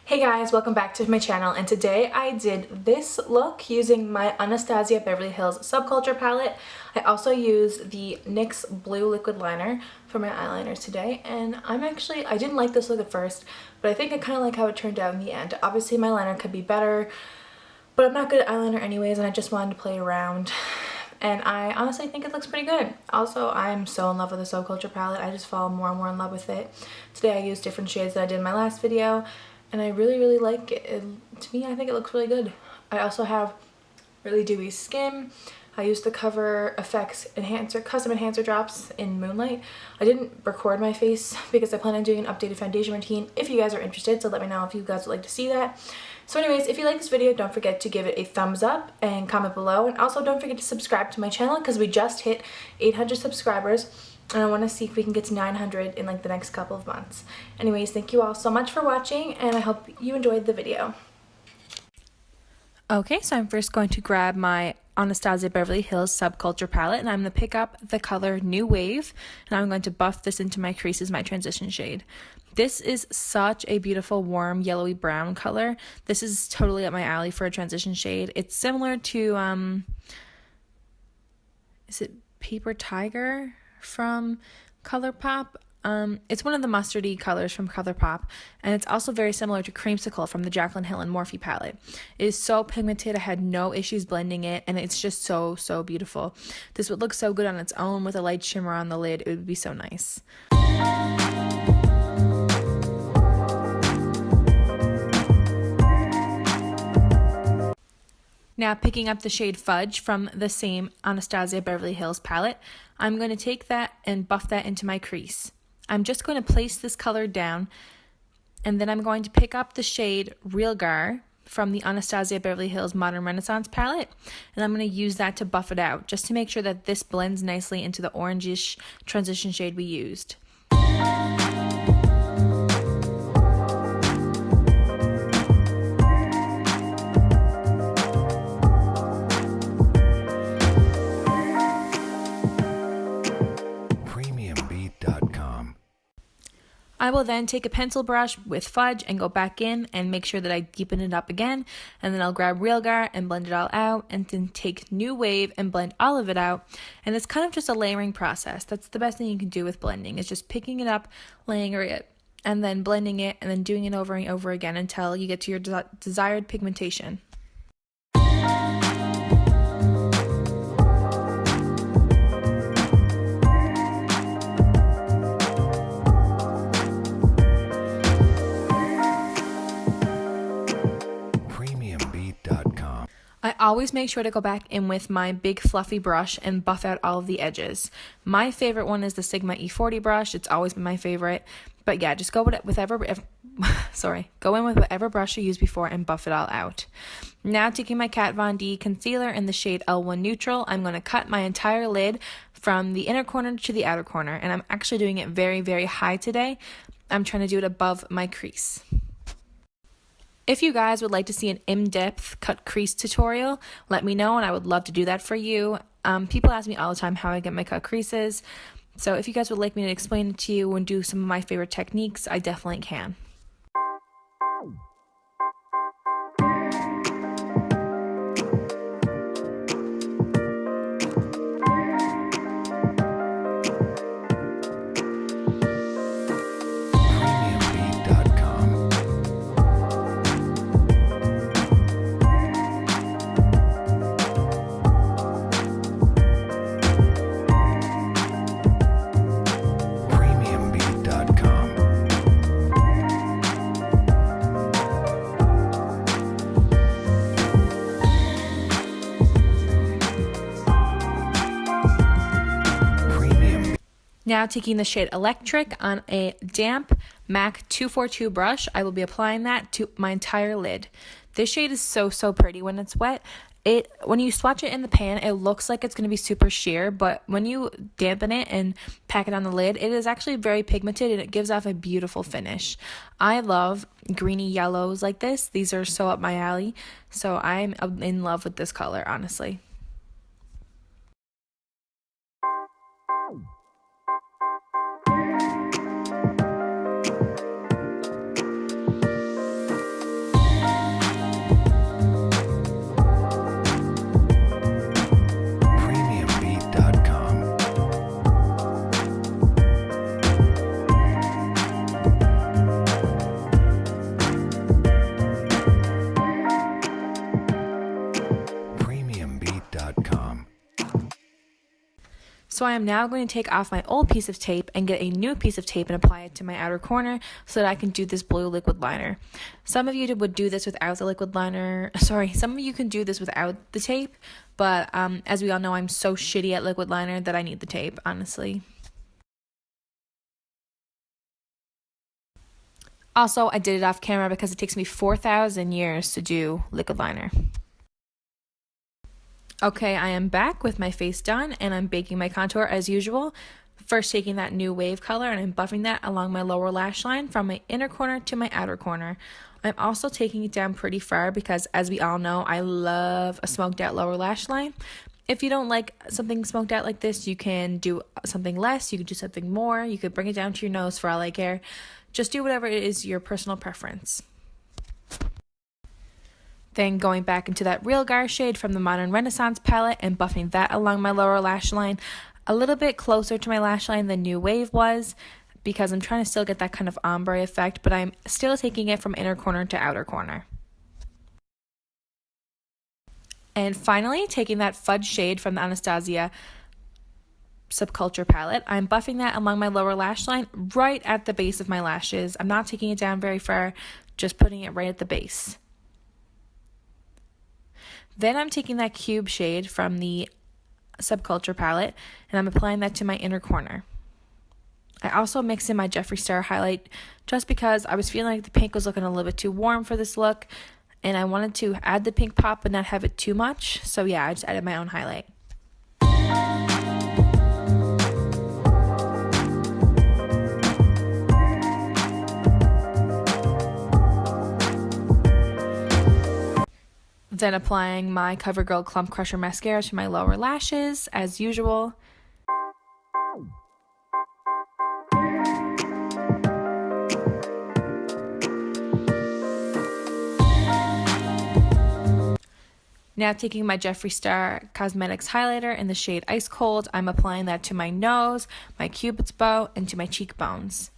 Hey guys, welcome back to my channel, and today I did this look using my Anastasia Beverly Hills Subculture palette. I also used the NYX blue liquid liner for my eyeliners today, and I didn't like this look at first, but I think I kind of like how it turned out in the end. Obviously my liner could be better, but I'm not good at eyeliner anyways, and I just wanted to play around. And I honestly think it looks pretty good. Also, I'm so in love with the Subculture palette. I just fall more and more in love with it. Today I used different shades that I did in my last video, and I really like it. To me, I think it looks really good. I also have really dewy skin. I used the Cover FX custom enhancer drops in Moonlight. I didn't record my face because I plan on doing an updated foundation routine if you guys are interested, so let me know if you guys would like to see that. So anyways, if you like this video, don't forget to give it a thumbs up and comment below, and also don't forget to subscribe to my channel because we just hit 800 subscribers. And I want to see if we can get to 900 in like the next couple of months. Anyways, thank you all so much for watching, and I hope you enjoyed the video. Okay, so I'm first going to grab my Anastasia Beverly Hills Subculture palette, and I'm going to pick up the color New Wave, and I'm going to buff this into my creases, my transition shade. This is such a beautiful warm yellowy brown color. This is totally up my alley for a transition shade. It's similar to, is it Paper Tiger from ColourPop? It's one of the mustardy colors from ColourPop, and it's also very similar to Creamsicle from the Jaclyn Hill and Morphe palette. It is so pigmented, I had no issues blending it, and it's just so beautiful. This would look so good on its own with a light shimmer on the lid. It would be so nice. Now, picking up the shade Fudge from the same Anastasia Beverly Hills palette, I'm going to take that and buff that into my crease. I'm just going to place this color down, and then I'm going to pick up the shade Realgar from the Anastasia Beverly Hills Modern Renaissance palette, and I'm going to use that to buff it out, just to make sure that this blends nicely into the orangish transition shade we used. I will then take a pencil brush with Fudge and go back in and make sure that I deepen it up again, and then I'll grab Realgar and blend it all out, and then take New Wave and blend all of it out. And it's kind of just a layering process. That's the best thing you can do with blending, is just picking it up, layering it, and then blending it, and then doing it over and over again until you get to your desired pigmentation. I always make sure to go back in with my big fluffy brush and buff out all of the edges. My favorite one is the Sigma E40 brush. It's always been my favorite. But yeah, just go with whatever brush you used before and buff it all out. Now, taking my Kat Von D concealer in the shade L1 Neutral, I'm going to cut my entire lid from the inner corner to the outer corner. And I'm actually doing it very high today. I'm trying to do it above my crease. If you guys would like to see an in-depth cut crease tutorial, let me know, and I would love to do that for you. People ask me all the time how I get my cut creases, so if you guys would like me to explain it to you and do some of my favorite techniques, I definitely can. Now, taking the shade Electric on a damp MAC 242 brush, I will be applying that to my entire lid. This shade is so pretty when it's wet. When you swatch it in the pan, it looks like it's going to be super sheer, but when you dampen it and pack it on the lid, it is actually very pigmented and it gives off a beautiful finish. I love greeny yellows like this. These are so up my alley, so I'm in love with this color, honestly. So I am now going to take off my old piece of tape and get a new piece of tape and apply it to my outer corner so that I can do this blue liquid liner. Some of you would do this without the liquid liner. Sorry, some of you can do this without the tape, but as we all know, I'm so shitty at liquid liner that I need the tape, honestly. Also, I did it off camera because it takes me 4,000 years to do liquid liner. Okay, I am back with my face done and I'm baking my contour as usual. First taking that new wave color and I'm buffing that along my lower lash line from my inner corner to my outer corner. I'm also taking it down pretty far because, as we all know, I love a smoked out lower lash line. If you don't like something smoked out like this, you can do something less, you can do something more, you could bring it down to your nose for all I care. Just do whatever it is your personal preference. Then going back into that realgar shade from the Modern Renaissance palette and buffing that along my lower lash line a little bit closer to my lash line than New Wave was, because I'm trying to still get that kind of ombre effect, but I'm still taking it from inner corner to outer corner. And finally, taking that fudge shade from the Anastasia subculture palette, I'm buffing that along my lower lash line right at the base of my lashes. I'm not taking it down very far, just putting it right at the base. Then I'm taking that cube shade from the subculture palette and I'm applying that to my inner corner. I also mixed in my Jeffree Star highlight just because I was feeling like the pink was looking a little bit too warm for this look and I wanted to add the pink pop but not have it too much. So yeah, I just added my own highlight. Then applying my CoverGirl Clump Crusher mascara to my lower lashes, as usual. Now taking my Jeffree Star Cosmetics highlighter in the shade Ice Cold, I'm applying that to my nose, my cupid's bow, and to my cheekbones.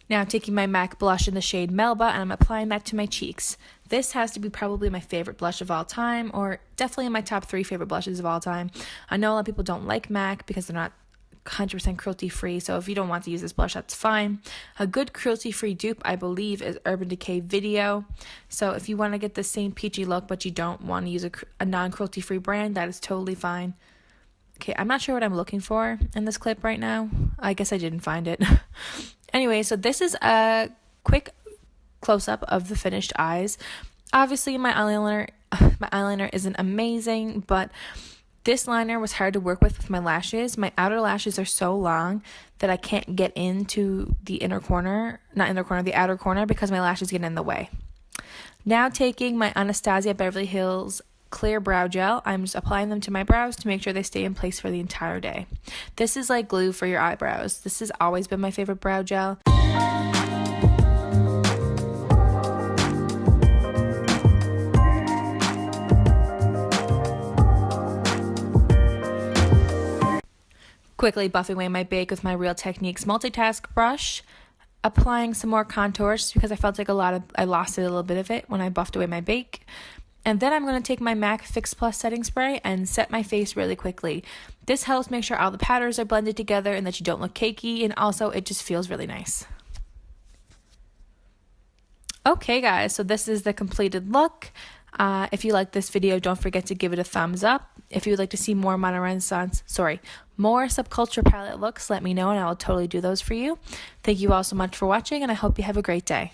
Now taking my MAC blush in the shade Melba and I'm applying that to my cheeks. This has to be probably my favorite blush of all time, or definitely in my top 3 favorite blushes of all time. I know a lot of people don't like MAC because they're not 100% cruelty free, so if you don't want to use this blush, that's fine. A good cruelty free dupe, I believe, is Urban Decay Video. So if you want to get the same peachy look but you don't want to use a non-cruelty free brand, that is totally fine. Okay, I'm not sure what I'm looking for in this clip right now. I guess I didn't find it. Anyway, so this is a quick close-up of the finished eyes. Obviously, my eyeliner isn't amazing, but this liner was hard to work with my lashes. My outer lashes are so long that I can't get into the the outer corner because my lashes get in the way. Now taking my Anastasia Beverly Hills clear brow gel, I'm just applying them to my brows to make sure they stay in place for the entire day. This is like glue for your eyebrows. This has always been my favorite brow gel. Quickly buffing away my bake with my Real Techniques multitask brush. Applying some more contours because I felt like I lost a little bit of it when I buffed away my bake. And then I'm going to take my MAC Fix Plus setting spray and set my face really quickly. This helps make sure all the powders are blended together and that you don't look cakey, and also it just feels really nice. Okay guys, so this is the completed look. If you like this video, don't forget to give it a thumbs up. If you would like to see more more subculture palette looks, let me know and I will totally do those for you. Thank you all so much for watching and I hope you have a great day.